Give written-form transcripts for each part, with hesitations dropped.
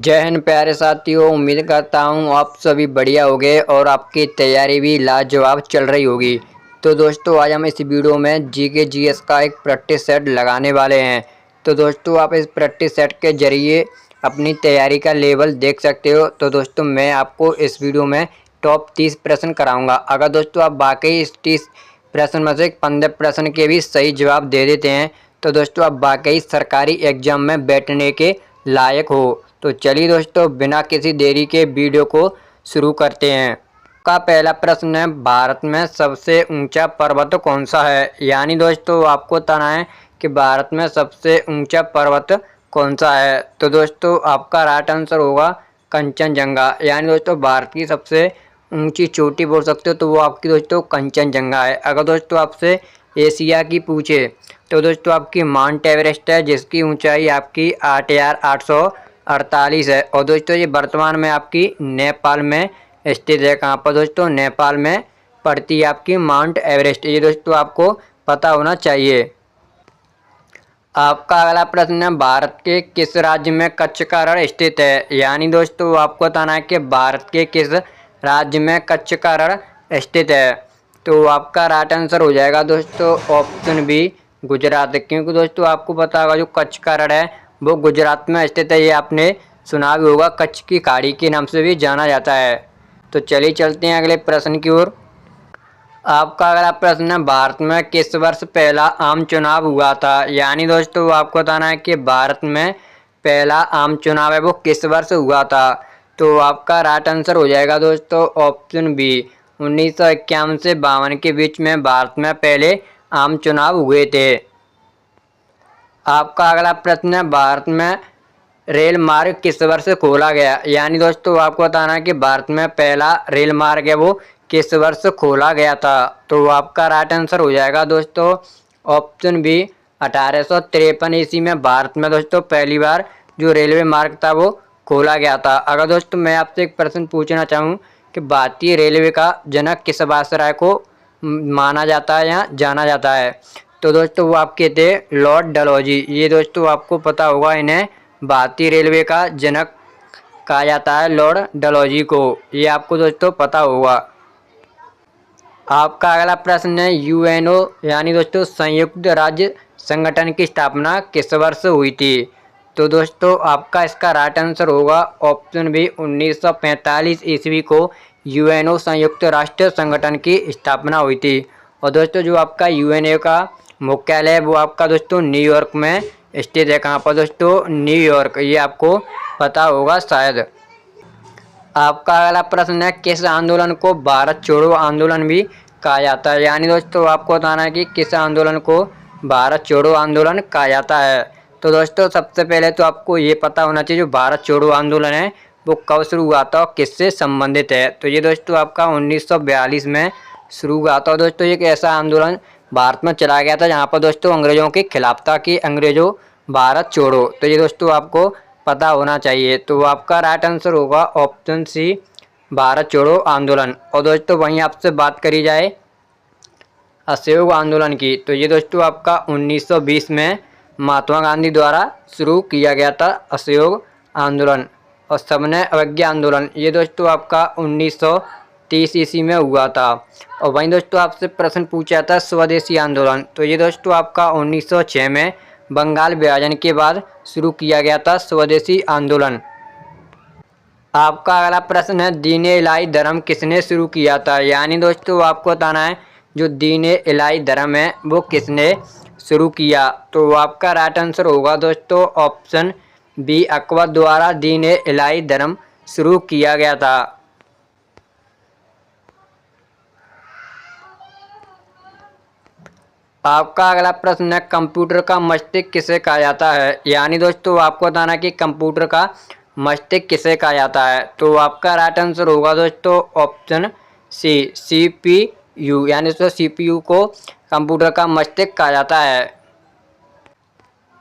जय हिंद प्यारे साथियों। उम्मीद करता हूँ आप सभी बढ़िया होंगे और आपकी तैयारी भी लाजवाब चल रही होगी। तो दोस्तों आज हम इस वीडियो में जीके जीएस का एक प्रैक्टिस सेट लगाने वाले हैं। तो दोस्तों आप इस प्रैक्टिस सेट के जरिए अपनी तैयारी का लेवल देख सकते हो। तो दोस्तों मैं आपको इस वीडियो में टॉप 30 प्रश्न कराऊंगा। अगर दोस्तों आप वाकई इस 30 प्रश्न में से 15 प्रश्न के भी सही जवाब दे देते हैं तो दोस्तों आप वाकई सरकारी एग्जाम में बैठने के लायक हो। तो चलिए दोस्तों बिना किसी देरी के वीडियो को शुरू करते हैं। का पहला प्रश्न है, भारत में सबसे ऊंचा पर्वत कौन सा है। यानी दोस्तों आपको बताना है कि भारत में सबसे ऊंचा पर्वत कौन सा है। तो दोस्तों आपका राइट आंसर होगा कंचनजंगा। यानी दोस्तों भारत की सबसे ऊंची चोटी बोल सकते हो तो वो आपकी दोस्तों कंचनजंगा है। अगर दोस्तों आपसे एशिया की पूछे तो दोस्तों आपकी माउंट एवरेस्ट है जिसकी ऊंचाई आपकी 8,848 है। और दोस्तों ये वर्तमान में आपकी नेपाल में स्थित है। कहाँ पर दोस्तों? नेपाल में पड़ती है आपकी माउंट एवरेस्ट। ये दोस्तों आपको पता होना चाहिए। आपका अगला प्रश्न है, भारत के किस राज्य में कच्छ का रण स्थित है। यानी दोस्तों आपको बताना है कि भारत के किस राज्य में कच्छ का रण स्थित है। तो आपका राइट आंसर हो जाएगा दोस्तों ऑप्शन बी गुजरात। क्योंकि दोस्तों आपको पता होगा जो कच्छ का रण है वो गुजरात में स्थित है। ये आपने सुना भी होगा, कच्छ की खाड़ी के नाम से भी जाना जाता है। तो चलिए चलते हैं अगले प्रश्न की ओर। आपका अगला प्रश्न है, भारत में किस वर्ष पहला आम चुनाव हुआ था। यानी दोस्तों आपको बताना है कि भारत में पहला आम चुनाव है वो किस वर्ष हुआ था। तो आपका राइट आंसर हो जाएगा दोस्तों ऑप्शन बी 1951 से 52 के बीच में भारत में पहले आम चुनाव हुए थे। आपका अगला प्रश्न है, भारत में रेल मार्ग किस वर्ष खोला गया। यानी दोस्तों आपको बताना है कि भारत में पहला रेल मार्ग है वो किस वर्ष खोला गया था। तो आपका राइट आंसर हो जाएगा दोस्तों ऑप्शन बी 1853 ईस्वी में भारत में दोस्तों पहली बार जो रेलवे मार्ग था वो खोला गया था। अगर दोस्तों मैं आपसे एक प्रश्न पूछना चाहूँ कि भारतीय रेलवे का जनक किस वायसराय को माना जाता है या जाना जाता है तो दोस्तों वो आपके थे लॉर्ड डलहौजी। ये दोस्तों आपको पता होगा, इन्हें भारतीय रेलवे का जनक कहा जाता है, लॉर्ड डलहौजी को। ये आपको दोस्तों पता होगा। आपका अगला प्रश्न है, यूएनओ यानी दोस्तों संयुक्त राज्य संगठन की स्थापना किस वर्ष हुई थी। तो दोस्तों आपका इसका राइट आंसर होगा ऑप्शन बी 1945 ईस्वी को यूएनओ संयुक्त राष्ट्र संगठन की स्थापना हुई थी। और दोस्तों जो आपका यूएनओ का मुख्यालय है वो आपका दोस्तों न्यूयॉर्क में स्थित है। कहाँ पर दोस्तों? न्यूयॉर्क। ये आपको पता होगा शायद। आपका अगला प्रश्न है, किस आंदोलन को भारत छोड़ो आंदोलन भी कहा जाता है। यानी दोस्तों आपको बताना है कि किस आंदोलन को भारत छोड़ो आंदोलन कहा जाता है। तो दोस्तों सबसे पहले तो आपको ये पता होना चाहिए जो भारत छोड़ो आंदोलन है वो कब शुरू हुआ था और किससे संबंधित है। तो ये दोस्तों आपका 1942 में शुरू हुआ था। दोस्तों एक ऐसा आंदोलन भारत में चला गया था जहाँ पर दोस्तों अंग्रेजों के खिलाफ था कि अंग्रेजों भारत छोड़ो। तो ये दोस्तों आपको पता होना चाहिए। तो आपका राइट आंसर होगा ऑप्शन सी भारत छोड़ो आंदोलन। और दोस्तों वहीं आपसे बात करी जाए असहयोग आंदोलन की तो ये दोस्तों आपका 1920 में महात्मा गांधी द्वारा शुरू किया गया था असहयोग आंदोलन। और सबने अवज्ञा आंदोलन ये दोस्तों आपका 1930 ईस्वी में हुआ था। और वहीं दोस्तों आपसे प्रश्न पूछा था स्वदेशी आंदोलन तो ये दोस्तों आपका 1906 में बंगाल विभाजन के बाद शुरू किया गया था स्वदेशी आंदोलन। आपका अगला प्रश्न है, दीन इलाही धर्म किसने शुरू किया था। यानी दोस्तों आपको बताना है जो दीन इलाही धर्म है वो किसने शुरू किया। तो आपका राइट आंसर होगा दोस्तों ऑप्शन बी अकबर द्वारा दीन इलाही धर्म शुरू किया गया था। आपका अगला प्रश्न है, कंप्यूटर का मस्तिष्क किसे कहा जाता है। यानी दोस्तों आपको बताना है कि कंप्यूटर का मस्तिष्क किसे कहा जाता है। तो आपका राइट आंसर होगा दोस्तों ऑप्शन सी सीपीयू। यानी दोस्तों सीपीयू को कंप्यूटर का मस्तिष्क कहा जाता है।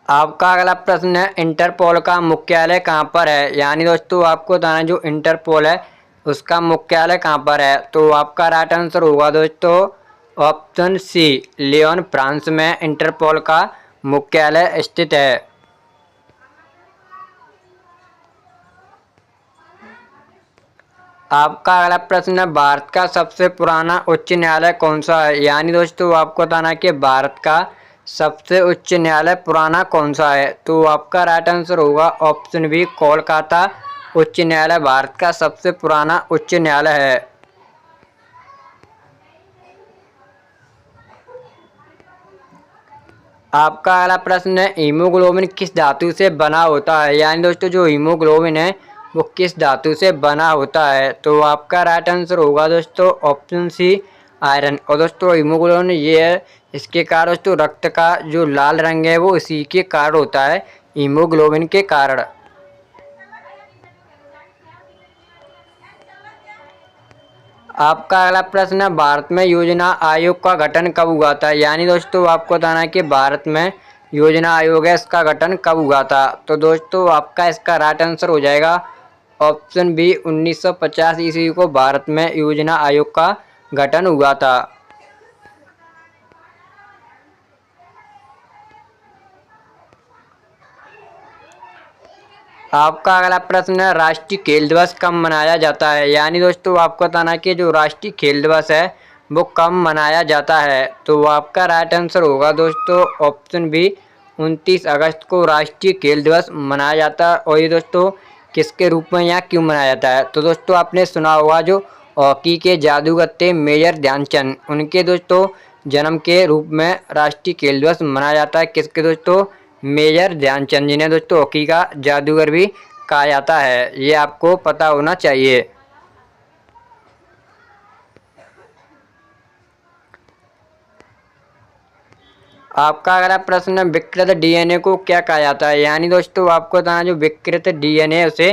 आपका अगला प्रश्न है, इंटरपोल का मुख्यालय कहाँ पर है। यानी दोस्तों आपको बताना है जो इंटरपोल है उसका मुख्यालय कहाँ पर है। तो आपका राइट आंसर होगा दोस्तों ऑप्शन सी लियोन फ्रांस में इंटरपोल का मुख्यालय स्थित है। आपका अगला प्रश्न है, भारत का सबसे पुराना उच्च न्यायालय कौन सा है। यानी दोस्तों आपको बताना है कि भारत का सबसे उच्च न्यायालय पुराना कौन सा है। तो आपका राइट आंसर होगा ऑप्शन बी, कोलकाता उच्च न्यायालय भारत का सबसे पुराना उच्च न्यायालय है। आपका अगला प्रश्न है, हीमोग्लोबिन किस धातु से बना होता है। यानी दोस्तों जो हीमोग्लोबिन है वो किस धातु से बना होता है। तो आपका राइट आंसर होगा दोस्तों ऑप्शन सी, आयरन। और दोस्तों हीमोग्लोबिन ये है, इसके कारण दोस्तों रक्त का जो लाल रंग है वो इसी के कारण होता है, हीमोग्लोबिन के कारण। आपका अगला प्रश्न है, भारत में योजना आयोग का गठन कब हुआ था। यानी दोस्तों आपको बताना है कि भारत में योजना आयोग है, इसका गठन कब हुआ था। तो दोस्तों आपका इसका राइट आंसर हो जाएगा ऑप्शन बी, 1950 ईस्वी को भारत में योजना आयोग का गठन हुआ था। आपका अगला प्रश्न है, राष्ट्रीय खेल दिवस कब मनाया जाता है। यानी दोस्तों आपको बताना है कि जो राष्ट्रीय खेल दिवस है वो कब मनाया जाता है। तो आपका राइट आंसर होगा दोस्तों ऑप्शन बी, 29 अगस्त को राष्ट्रीय खेल दिवस मनाया जाता है। और ये दोस्तों किसके रूप में या क्यों मनाया जाता है। तो दोस्तों आपने सुना होगा जो हॉकी के जादूगर थे मेजर ध्यानचंद, उनके दोस्तों जन्म के रूप में राष्ट्रीय खेल दिवस मनाया जाता है। किसके दोस्तों, मेजर ध्यानचंद, जिन्हें दोस्तों हॉकी का जादूगर भी कहा जाता है। ये आपको पता होना चाहिए। आपका अगला प्रश्न है, विकृत डीएनए को क्या कहा जाता है। यानी दोस्तों आपको बताना जो विकृत डीएनए उसे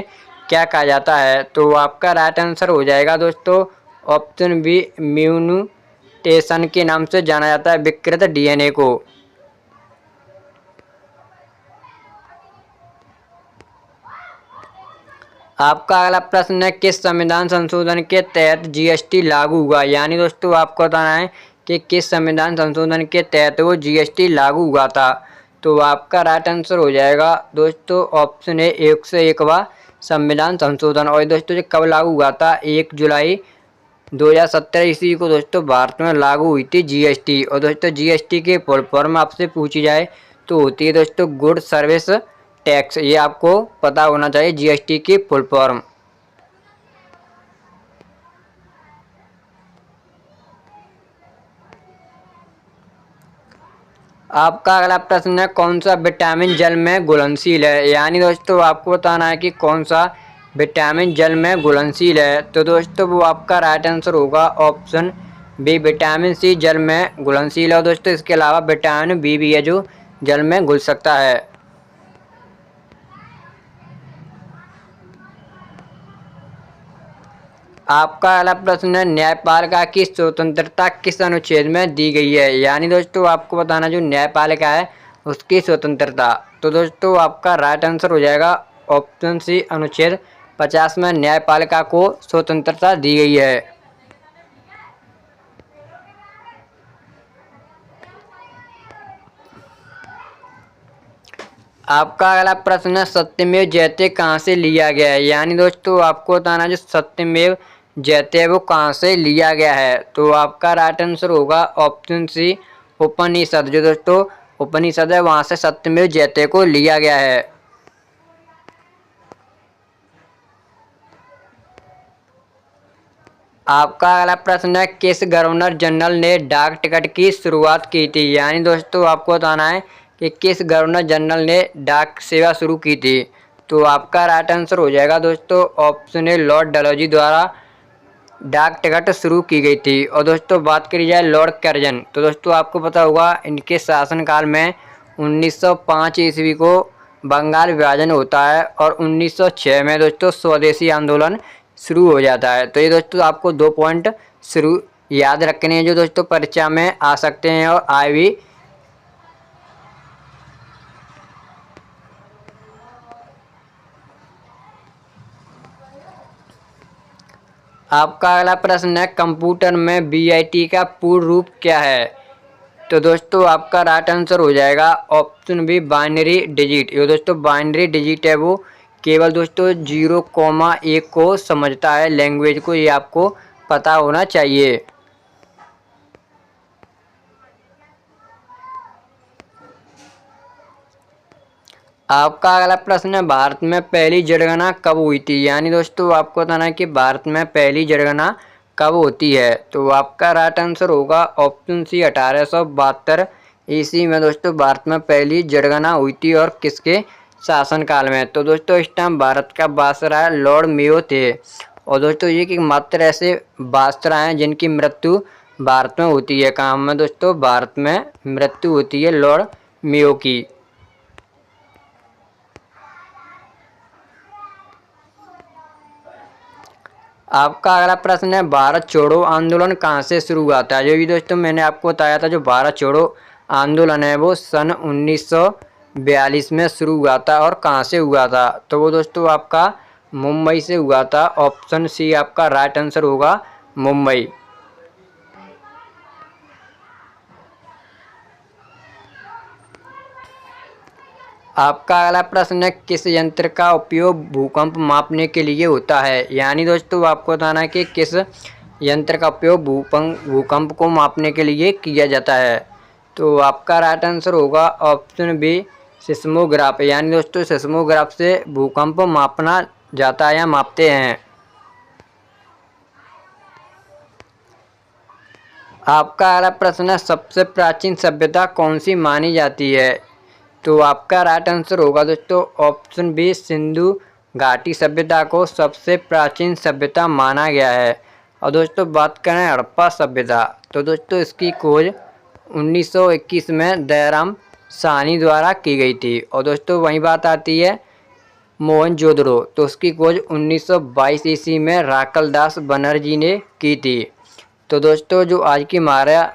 क्या कहा जाता है। तो आपका राइट आंसर हो जाएगा दोस्तों ऑप्शन बी, म्यूटेशन के नाम से जाना जाता है विकृत डीएनए को। आपका अगला प्रश्न है, किस संविधान संशोधन के तहत जीएसटी लागू हुआ। यानी दोस्तों आपको बताना है कि किस संविधान संशोधन के तहत वो जीएसटी लागू हुआ था। तो आपका राइट आंसर हो जाएगा दोस्तों ऑप्शन ए, 101वां संविधान संशोधन। और दोस्तों ये कब लागू हुआ था, 1 जुलाई 2017 ईस्वी को दोस्तों भारत में लागू हुई थी जीएसटी। और दोस्तों जीएसटी के फुल फॉर्म आपसे पूछी जाए तो होती है दोस्तों गुड सर्विस टैक्स। ये आपको पता होना चाहिए जीएसटी की फुल फॉर्म। आपका अगला प्रश्न है, कौन सा विटामिन जल में घुलनशील है। यानी दोस्तों आपको बताना है कि कौन सा विटामिन जल में घुलनशील है। तो दोस्तों वो आपका राइट आंसर होगा ऑप्शन बी, विटामिन सी जल में घुलनशील है। और दोस्तों इसके अलावा विटामिन बी भी है जो जल में घुल सकता है। आपका अगला प्रश्न है, न्यायपालिका की स्वतंत्रता किस अनुच्छेद में दी गई है। यानी दोस्तों आपको बताना जो न्यायपालिका है उसकी स्वतंत्रता। तो दोस्तों आपका राइट आंसर हो जाएगा ऑप्शन सी, अनुच्छेद 50 में न्यायपालिका को स्वतंत्रता दी गई है। आपका अगला प्रश्न है, सत्यमेव जयते कहाँ से लिया गया है। यानी दोस्तों आपको बताना जो सत्यमेव जयते है वो कहाँ से लिया गया है। तो आपका राइट आंसर होगा ऑप्शन सी, उपनिषद। जो दोस्तों उपनिषद है वहाँ से सत्यमेव जयते को लिया गया है। आपका अगला प्रश्न है, किस गवर्नर जनरल ने डाक टिकट की शुरुआत की थी। यानी दोस्तों आपको बताना है कि किस गवर्नर जनरल ने डाक सेवा शुरू की थी। तो आपका राइट आंसर हो जाएगा दोस्तों ऑप्शन ए, लॉर्ड डलहौजी द्वारा डाक टिकट शुरू की गई थी। और दोस्तों बात करी जाए लॉर्ड कर्जन, तो दोस्तों आपको पता होगा इनके शासनकाल में 1905 ईस्वी को बंगाल विभाजन होता है और 1906 में दोस्तों स्वदेशी आंदोलन शुरू हो जाता है। तो ये दोस्तों आपको 2 पॉइंट शुरू याद रखने हैं जो दोस्तों परीक्षा में आ सकते हैं और आए भी। आपका अगला प्रश्न है, कंप्यूटर में बीआईटी का पूर्ण रूप क्या है। तो दोस्तों आपका राइट आंसर हो जाएगा ऑप्शन बी, बाइनरी डिजिट। ये दोस्तों बाइनरी डिजिट है वो केवल दोस्तों 0,1 को समझता है लैंग्वेज को, ये आपको पता होना चाहिए। आपका अगला प्रश्न है, भारत में पहली जनगणना कब हुई थी? यानी दोस्तों आपको बताना है कि भारत में पहली जनगणना कब होती है। तो आपका राइट आंसर होगा ऑप्शन सी 1872 ईस्वी में दोस्तों भारत में पहली जनगणना हुई थी। और किसके शासनकाल में? तो दोस्तों इस टाइम भारत का वायसराय लॉर्ड मेयो थे। और दोस्तों ये कि मात्र ऐसे वायसराय हैं जिनकी मृत्यु भारत में होती है। कहाँ में दोस्तों? भारत में मृत्यु होती है लॉर्ड मेयो की। आपका अगला प्रश्न है, भारत छोड़ो आंदोलन कहाँ से शुरू हुआ था? जो भी दोस्तों मैंने आपको बताया था, जो भारत छोड़ो आंदोलन है वो सन 1942 में शुरू हुआ था। और कहाँ से हुआ था? तो वो दोस्तों आपका मुंबई से हुआ था। ऑप्शन सी आपका राइट आंसर होगा, मुंबई। आपका अगला प्रश्न है, किस यंत्र का उपयोग भूकंप मापने के लिए होता है? यानी दोस्तों आपको बताना है कि किस यंत्र का उपयोग भूकंप को मापने के लिए किया जाता है। तो आपका राइट आंसर होगा ऑप्शन बी, सिस्मोग्राफ। यानी दोस्तों सिस्मोग्राफ से भूकंप मापना जाता है या मापते हैं। आपका अगला प्रश्न है, सबसे प्राचीन सभ्यता कौन सी मानी जाती है? तो आपका राइट आंसर होगा दोस्तों ऑप्शन बी, सिंधु घाटी सभ्यता को सबसे प्राचीन सभ्यता माना गया है। और दोस्तों बात करें हड़प्पा सभ्यता, तो दोस्तों इसकी खोज 1921 में दयाराम साहनी द्वारा की गई थी। और दोस्तों वही बात आती है मोहनजोदड़ो, तो उसकी खोज 1922 ईस्वी में राकल दास बनर्जी ने की थी। तो दोस्तों जो आज की हमारा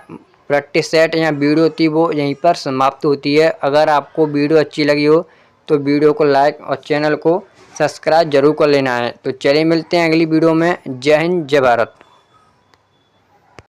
प्रैक्टिस सेट या वीडियो थी वो यहीं पर समाप्त होती है। अगर आपको वीडियो अच्छी लगी हो तो वीडियो को लाइक और चैनल को सब्सक्राइब जरूर कर लेना है। तो चलिए मिलते हैं अगली वीडियो में। जय हिंद, जय भारत।